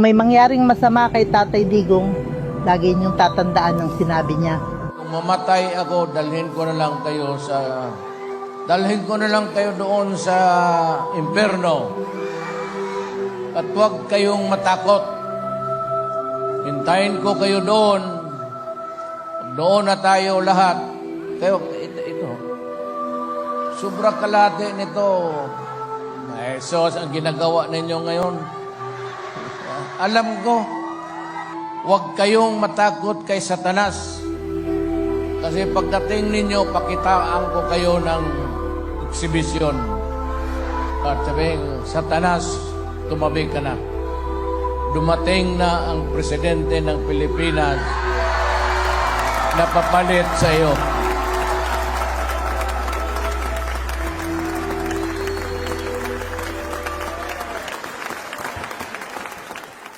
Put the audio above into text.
May mangyaring masama kay Tatay Digong, lagi niyong tatandaan ng sinabi niya. Kung mamatay ako, dalhin ko na lang kayo doon sa impyerno. At huwag kayong matakot. Hintayin ko kayo doon. Doon na tayo lahat. Kayo, ito. Sobra kalate nito. Jesus, ang ginagawa ninyo ngayon. Alam ko, huwag kayong matakot kay Satanas. Kasi pagdating ninyo, pakitaan ko kayo ng eksibisyon. At sabihin, Satanas, tumabi ka na. Dumating na ang presidente ng Pilipinas na papalit sa iyo.